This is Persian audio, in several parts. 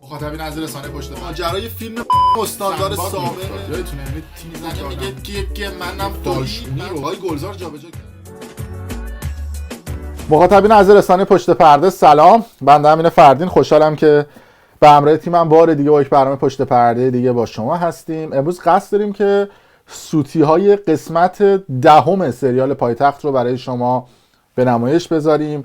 مخاطبین از رسانه پشت پرده ماجرای فیلم استاندار سابق یادتونه یعنی تیم زنه میگه که منم دالشونی رو های گلزار جابجا کرد. مخاطبین از رسانه پشت پرده سلام، بنده امین فردین خوشحالم که به همراه تیمم بار دیگه با یک برنامه پشت پرده دیگه با شما هستیم. امروز قصد داریم که سوتی های قسمت 10 سریال پایتخت رو برای شما به نمایش بذاریم.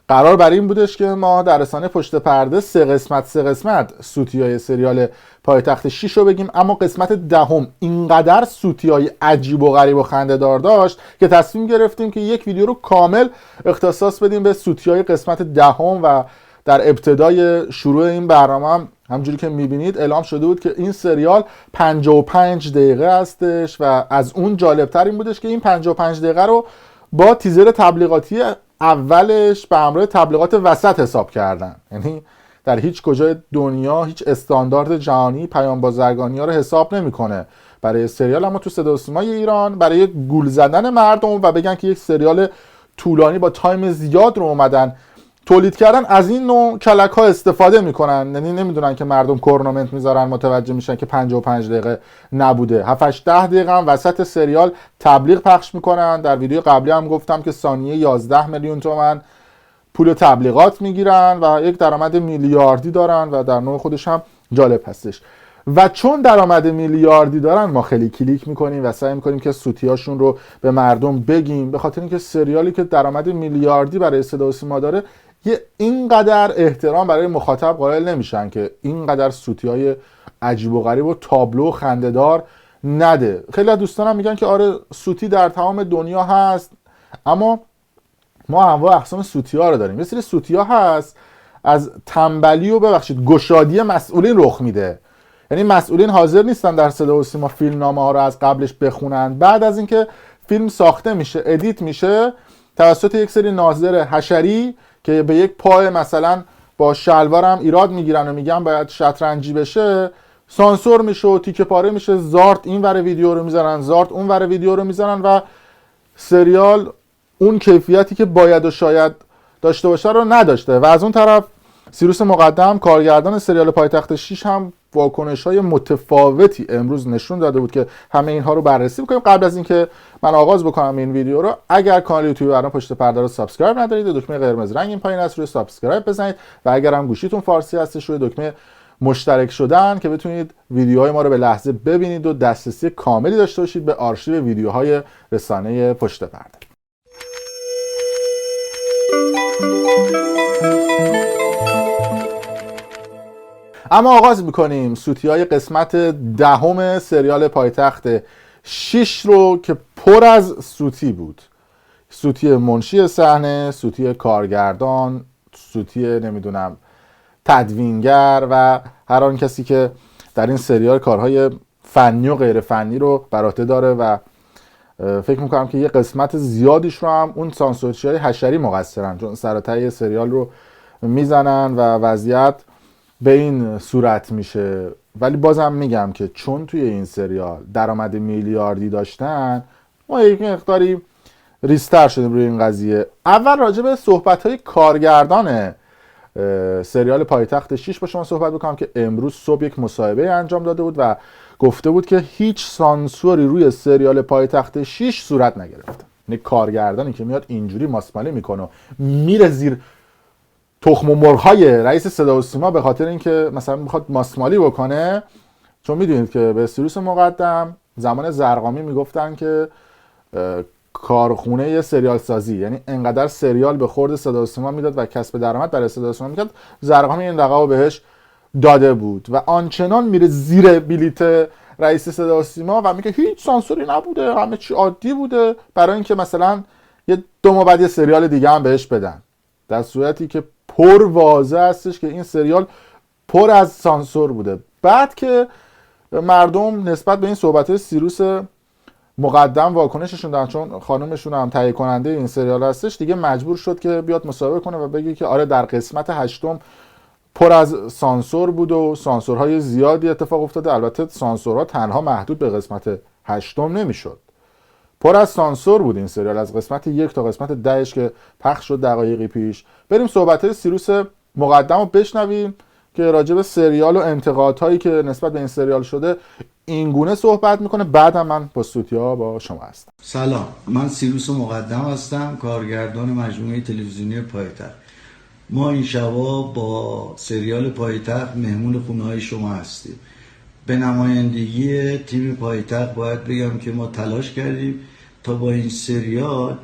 قرار بر این بودش که ما در رسانه پشت پرده سه قسمت سوتی های سریال پایتخت 6 رو بگیم، اما قسمت 10 اینقدر سوتی های عجیب و غریب و خنده‌دار داشت که تصمیم گرفتیم که یک ویدیو رو کامل اختصاص بدیم به سوتی های قسمت 10 و در ابتدای شروع این برنامه همونجوری که میبینید اعلام شده بود که این سریال 55 دقیقه هستش و از اون جالبتر این بودش که این 55 دقیقه رو با تیزر تبلیغاتی اولش به همراه تبلیغات وسط حساب کردن. یعنی در هیچ کجای دنیا هیچ استاندارد جهانی پیام بازرگانی ها رو حساب نمیکنه برای سریال، اما تو صدا و سیمای ایران برای گول زدن مردم و بگن که یک سریال طولانی با تایم زیاد رو اومدن تولید کردن از این نوع کلک ها استفاده میکنن. یعنی نمیدونن که مردم کورنمنت میذارن متوجه میشن که 55 دقیقه نبوده، 7-8-10 دقیقه هم وسط سریال تبلیغ پخش میکنن. در ویدیو قبلی هم گفتم که ثانیه 11 میلیون تومان پول تبلیغات میگیرن و یک درآمد میلیاردی دارن و در نوع خودش هم جالب هستش. و چون درآمد میلیاردی دارن ما خیلی کلیک میکنیم و سعی میکنیم که سوتیاشون رو به مردم بگیم، به خاطر اینکه سریالی که درآمد میلیاردی برای صدا و سیما داره یه اینقدر احترام برای مخاطب قائل نمیشن که اینقدر سوتی‌های عجیب و غریب و تابلو و خنده‌دار نده. خیلی از دوستانم میگن که آره سوتی در تمام دنیا هست، اما ما انواع اقسام سوتی‌ها رو داریم. یه سری سوتی‌ها هست از تنبلی و گشادی مسئولین رخ میده. یعنی مسئولین حاضر نیستن در صدا و سیما فیلمنامه‌ها رو از قبلش بخونن، بعد از اینکه فیلم ساخته میشه ادیت میشه توسط یک سری ناظر حشری که به یک پای مثلا با شلوارم ایراد میگیرن و میگن باید شطرنجی بشه، سانسور میشه و تیکه پاره میشه، زارت این ور ویدیو رو میذارن، زارت اون ور ویدیو رو میذارن و سریال اون کیفیتی که باید و شاید داشته باشه رو نداشته. و از اون طرف سیروس مقدم کارگردان سریال پایتخت 6 هم واکنش‌های متفاوتی امروز نشون داده بود که همه اینها رو بررسی بکنیم. قبل از اینکه من آغاز بکنم این ویدیو رو، اگر کانال یوتیوب برنامه پشت پرده رو سابسکرایب ندارید دکمه قرمز رنگ این پایین است روی سابسکرایب بزنید و اگر هم گوشیتون فارسی هستش روی دکمه مشترک شدن که بتونید ویدیوهای ما رو به لحظه ببینید و دسترسی کاملی داشته باشید به آرشیو ویدیوهای رسانه پشت پرده. اما آغاز میکنیم سوتی های قسمت 10 سریال پایتخت 6 رو که پر از سوتی بود. سوتی منشی صحنه، سوتی کارگردان، سوتی نمیدونم تدوینگر و هر آن کسی که در این سریال کارهای فنی و غیر فنی رو بر عهده داره و فکر میکنم که یه قسمت زیادیش رو هم اون سانسورچی‌های حشری مقصرن، چون سر سریال رو میزنن و وضعیت به این صورت میشه. ولی بازم میگم که چون توی این سریال درآمد میلیاردی داشتن ما یک مقداری ریستر شدیم روی این قضیه. اول راجع به صحبت‌های کارگردان سریال پایتخت 6 با شما صحبت بکنم که امروز صبح یک مصاحبه انجام داده بود و گفته بود که هیچ سانسوری روی سریال پایتخت 6 صورت نگرفته. یعنی کارگردانی که میاد اینجوری ماسمالی میکنه میره زیر تخم و مرغ‌های رئیس صدا و سیما به خاطر اینکه مثلا میخواد ماسمالی بکنه، چون میدونید که به سیروس مقدم زمان زرقامی میگفتن که کارخونه سریال سازی، یعنی انقدر سریال به خورد صدا و سیما میداد و کسب درآمد برای صدا و سیما میکرد، زرقامی این لقب بهش داده بود و آنچنان میره زیر بلیت رئیس صدا و سیما و میگه هیچ سانسوری نبوده، همه چی عادی بوده، برای اینکه مثلا یه 2 ماه بعد یه سریال دیگه هم بهش بدن، در صورتی که پر واضح هستش که این سریال پر از سانسور بوده. بعد که مردم نسبت به این صحبت سیروس مقدم واکنششون دادن، چون خانومشون هم تهیه کننده این سریال هستش، دیگه مجبور شد که بیاد مصاحبه کنه و بگه که آره در قسمت 8 پر از سانسور بود و سانسورهای زیادی اتفاق افتاده. البته سانسورها تنها محدود به قسمت 8 نمیشد، پر از سانسور بود این سریال از قسمت 1 تا قسمت 10 که پخش شد دقایقی پیش. بریم صحبت‌های سیروس مقدم رو بشنویم که راجع به سریال و انتقادهایی که نسبت به این سریال شده اینگونه صحبت میکنه. بعدم من با سوتیا با شما هستم. سلام، من سیروس مقدم هستم، کارگردان مجموعه تلویزیونی پایتخت. ما این شبا با سریال پایتخت مهمون خونه های شما هستیم. به نمایندگی تیم پایتخت باید بگم که ما تلاش کردیم تا با این سریال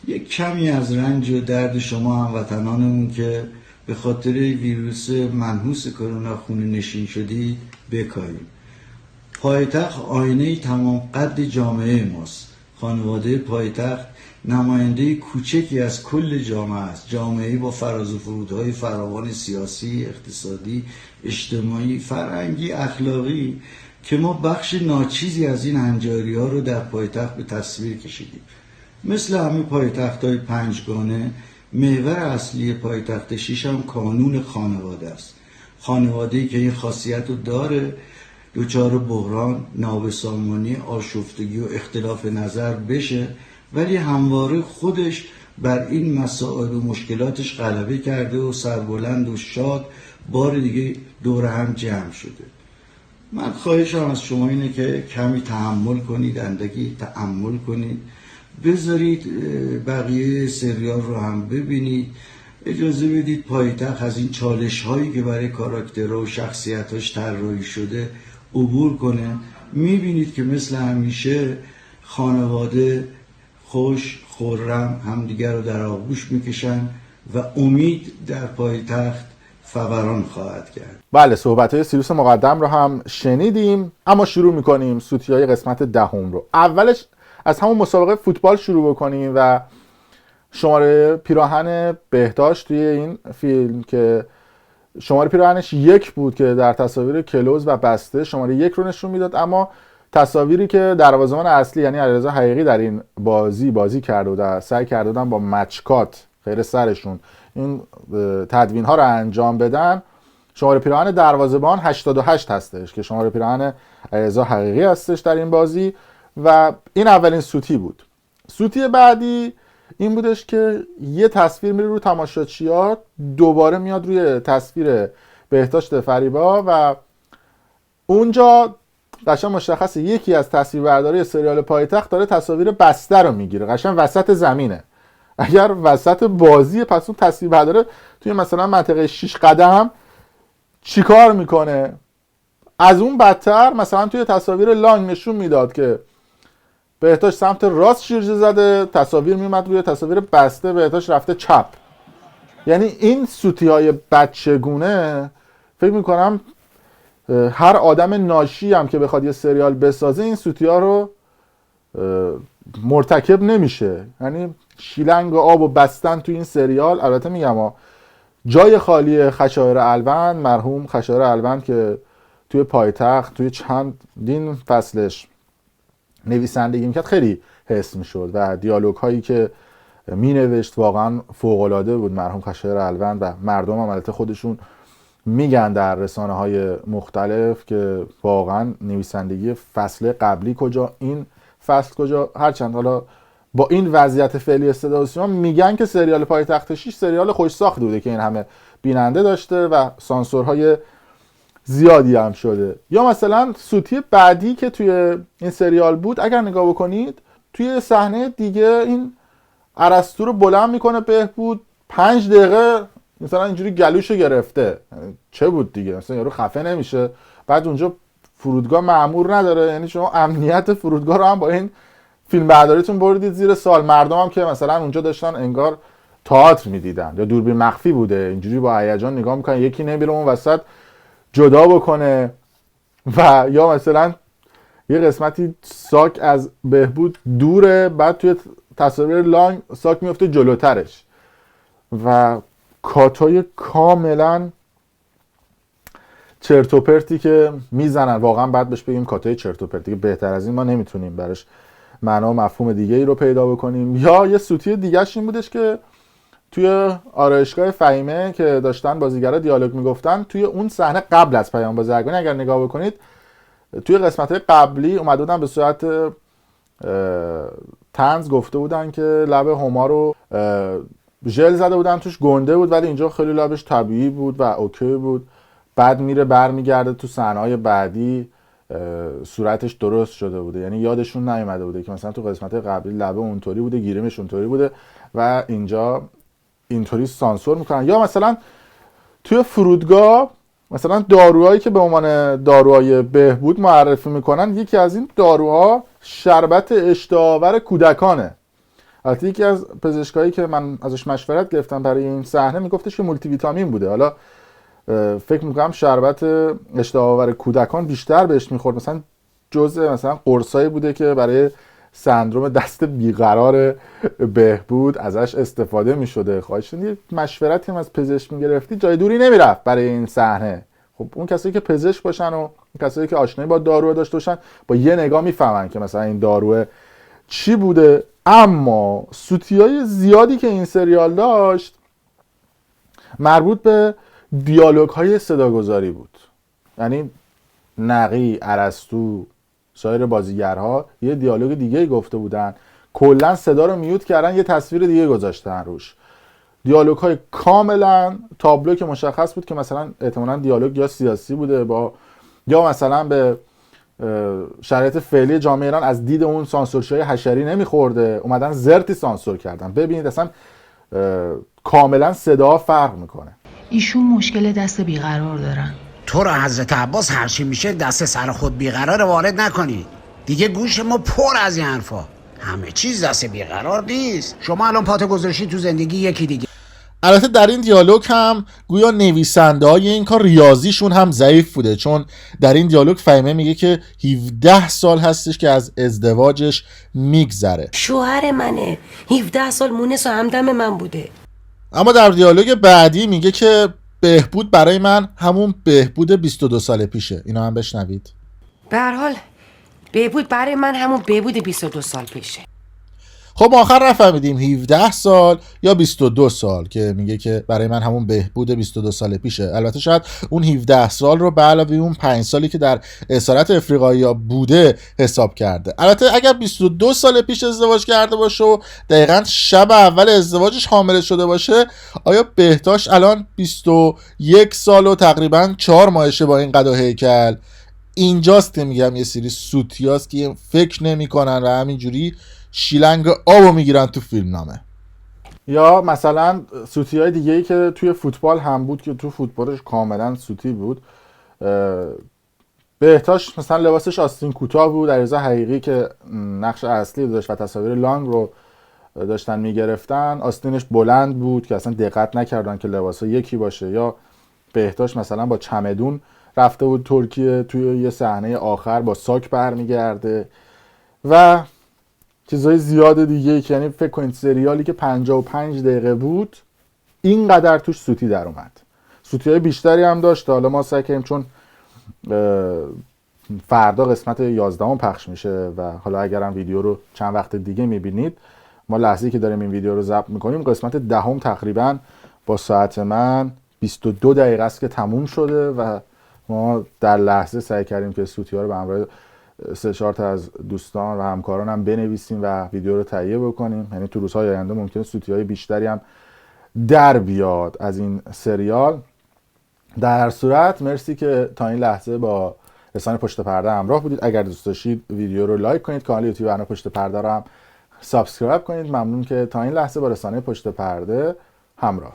یک کمی از رنج و درد شما هموطنانمون که به خاطر ویروس منحوس کرونا خونه نشین شدید بکاریم. پایتخت آینه تمام قد جامعه ماست. خانواده پایتخت نماینده کوچکی از کل جامعه است. جامعه با فراز و فرودهای فراوان سیاسی، اقتصادی، اجتماعی، فرهنگی، اخلاقی که ما بخش ناچیزی از این هنجاری ها رو در پایتخت به تصویر کشیدیم. مثل همه پایتخت‌های پنجگانه، محور اصلی پایتخت شیش هم کانون خانواده است. خانواده‌ای که این خاصیت رو داره دچار بحران، نابسامانی، آشفتگی و اختلاف نظر بشه، ولی همواره خودش بر این مسائل و مشکلاتش غلبه کرده و سربلند و شاد بار دیگه دور هم جمع شده. من خواهشم از شما اینه که کمی تحمل کنید، اندکی تأمل کنید، بذارید بقیه سریال رو هم ببینید، اجازه بدید پایتخت از این چالش هایی که برای کاراکترها و شخصیتاش طراحی شده عبور کنه. میبینید که مثل همیشه خانواده خوش خرم همدیگر رو در آغوش میکشن و امید در پایتخت فوران خواهد کرد. بله، صحبت‌های سیروس مقدم رو هم شنیدیم، اما شروع می‌کنیم سوتیای قسمت دهم رو. اولش از همون مسابقه فوتبال شروع بکنیم و شماره پیراهن بهداشت توی این فیلم که شماره پیراهنش 1 بود که در تصاویر کلوز و بسته شماره 1 رو نشون میداد، اما تصاویری که دروازه‌بان اصلی یعنی علیرضا حقیقی در این بازی کرده و سعی کرده بودن با مچکات خیر سرشون این تدوین ها رو انجام بدن، شماره پیراهن دروازه‌بان 88 هستش که شماره پیراهن علیرضا حقیقی هستش در این بازی و این اولین سوتی بود. سوتی بعدی این بودش که یه تصویر میره رو تماشاچی‌ها، دوباره میاد روی تصویر بهداشت فریبا و اونجا قشنگ مشخصه یکی از تصویربرداری سریال پایتخت داره تصاویر بسته رو میگیره، قشنگ وسط زمینه. اگر وسط بازی پس اون تصویربرداره توی مثلا منطقه 6 قدم چیکار میکنه؟ از اون بدتر مثلا توی تصاویر لانگ نشون میداد که بهداشت سمت راست شیرجه زده، تصاویر میومد روی تصاویر بسته بهداشت رفته چپ. یعنی این سوتی های بچگونه فکر میکنم هر آدم ناشی هم که بخواد یه سریال بسازه این سوتی ها رو مرتکب نمیشه. یعنی شیلنگ و آب و بستن تو این سریال. البته میگم جای خالی خشایار الوند، مرحوم خشایار الوند که توی پایتخت توی چندین فصلش نویسندگی میکرد خیلی حس میشد و دیالوگ هایی که مینوشت واقعا فوق العاده بود. مرحوم خشایار الوند و مردم هم البته خودشون میگن در رسانه های مختلف که واقعا نویسندگی فصل قبلی کجا، این فصل کجا، هرچند حالا با این وضعیت فعلی صدا و سیما میگن که سریال پایتخت 6 سریال خوش ساخته بوده که این همه بیننده داشته و سانسورهای زیادی هم شده. یا مثلا سوتی بعدی که توی این سریال بود اگر نگاه بکنید توی صحنه دیگه این ارسطو رو بلند میکنه بهبود 5 دقیقه مثلا اینجوری گلوشو گرفته. چه بود دیگه؟ مثلا یارو خفه نمیشه. بعد اونجا فرودگاه مأمور نداره، یعنی شما امنیت فرودگاه رو هم با این فیلم برداریتون بردید زیر سوال. مردم هم که مثلا اونجا داشتن انگار تئاتر میدیدن یا دوربین مخفی بوده، اینجوری با هیجان نگاه میکنن، یکی نمیره اون وسط جدا بکنه. و یا مثلا یه قسمتی ساک از بهبود دوره، بعد توی تصاویر لانگ ساک میفته جلوترش و کاتای کاملا چرت و پرتی که میزنن. واقعا بعد بهش بگیم کاتای چرت و پرتی که بهتر از این ما نمیتونیم براش معنا و مفهوم دیگه ای رو پیدا بکنیم. یا یه سوتی دیگه‌ش این بودش که توی آرایشگاه فهیمه که داشتن بازیگرا دیالوگ میگفتن، توی اون صحنه قبل از پیام بازرگانی اگر نگاه بکنید توی قسمت‌های قبلی اومده بودن به صورت طنز گفته بودن که لب هما رو ژل زده بودن توش گنده بود، ولی اینجا خیلی لبش طبیعی بود و اوکی بود. بعد میره برمیگرده تو صحنه‌های بعدی صورتش درست شده بوده، یعنی یادشون نیومده بوده که مثلا تو قسمت قبلی لبه اونطوری بوده، گیریمش اونطوری بوده و اینجا اینطوری سانسور میکنن. یا مثلا توی فرودگاه مثلا داروهایی که به عنوان داروهای بهبود معرفی میکنن، یکی از این داروها شربت اشتهاآور کودکانه. البته یکی از پزشکایی که من ازش مشورت گرفتم برای این صحنه میگفتش که مولتی ویتامین بوده. حالا فکر میکنم شربت اشتهاآور کودکان بیشتر بهش میخورد، مثلا جزء مثلا قرصایی بوده که برای سندروم دست بیقرار بهبود ازش استفاده میشده. خواهش یه مشورتی هم از پزشک میگرفتی جای دوری نمیرفت برای این صحنه. خب اون کسایی که پزشک باشن و کسایی که آشنایی با دارو داشته باشن با یه نگاه میفهمن که مثلا این دارو چی بوده. اما سوتیای زیادی که این سریال داشت مربوط به دیالوگ های صداگذاری بود. یعنی نقی، ارسطو، سایر بازیگرها یه دیالوگ دیگه گفته بودن، کلا صدا رو میوت کردن، یه تصویر دیگه گذاشتن روش. دیالوگ های کاملا تابلو که مشخص بود که مثلا احتمالاً دیالوگ یا سیاسی بوده با یا مثلا به شرایط فعلی جامعه ایران از دید اون سانسورشای حشری نمیخورده، اومدن زرتی سانسور کردن. ببینید اصلا کاملا صدا فرق میکنه. ایشون مشکل دست بیقرار دارن. تو رو حضرت عباس هرچی میشه دست سر خود بیقرار وارد نکنی. دیگه گوش ما پر از این حرفا. همه چیز دست بیقرار نیست. شما الان پاتو گذاشتی تو زندگی یکی دیگه. البته در این دیالوگ هم گویا نویسنده های این کار ریاضیشون هم ضعیف بوده، چون در این دیالوگ فهیمه میگه که 17 سال هستش که از ازدواجش میگذره. شوهر منه، 17 سال مونس و همدم من بوده. اما در دیالوگ بعدی میگه که بهبود برای من همون بهبود 22 سال پیشه. اینا هم بشنوید. به هر حال بهبود برای من همون بهبود 22 سال پیشه. خب آخر نفهمیدیم 17 سال یا 22 سال که میگه که برای من همون بهبود 22 سال پیشه. البته شاید اون 17 سال رو به علاوه اون 5 سالی که در اسارت افریقایی بوده حساب کرده. البته اگر 22 سال پیش ازدواج کرده باشه و دقیقاً شب اول ازدواجش حامله شده باشه، آیا بهتاش الان 21 سال و تقریباً 4 ماهشه با این قد و هیکل؟ اینجاست که میگم یه سری سوتیاست که فکر نمی‌کنن و همینجوری شیلنگ آبو میگیرن تو فیلمنامه. یا مثلا سوتی های دیگه ای که توی فوتبال هم بود که تو فوتبالش کاملا سوتی بود. بهتاش مثلا لباسش آستین کوتاه بود، در ازای حقیقی که نقش اصلی داشت و تصاویر لانگ رو داشتن میگرفتن آستینش بلند بود که اصلا دقت نکردن که لباسا یکی باشه. یا بهتاش مثلا با چمدون رفته بود ترکیه، توی یه صحنه آخر با ساک برمیگرده و چیزای زیاد دیگه که یعنی فکر کنید سریالی که 55 دقیقه بود اینقدر توش سوتی در اومد. سوتی های بیشتری هم داشت. حالا ما سعی کردیم چون فردا قسمت 11 پخش میشه و حالا اگرم ویدیو رو چند وقت دیگه میبینید، ما لحظه‌ای که داریم این ویدیو رو ضبط میکنیم قسمت 10 تقریبا با ساعت من 22 دقیقه است که تموم شده و ما در لحظه سعی کردیم که سوتی ها رو به همراه 3-4 تا از دوستان و همکاران هم بنویسیم و ویدیو رو تهیه بکنیم. یعنی تو روزهای آینده ممکنه سوتی های بیشتری هم در بیاد از این سریال. در هر صورت مرسی که تا این لحظه با رسانه پشت پرده همراه بودید. اگر دوست داشتید ویدیو رو لایک کنید، کانال یوتیوب رسانه پشت پرده رو هم سابسکرایب کنید. ممنون که تا این لحظه با رسانه پشت پرده همراه.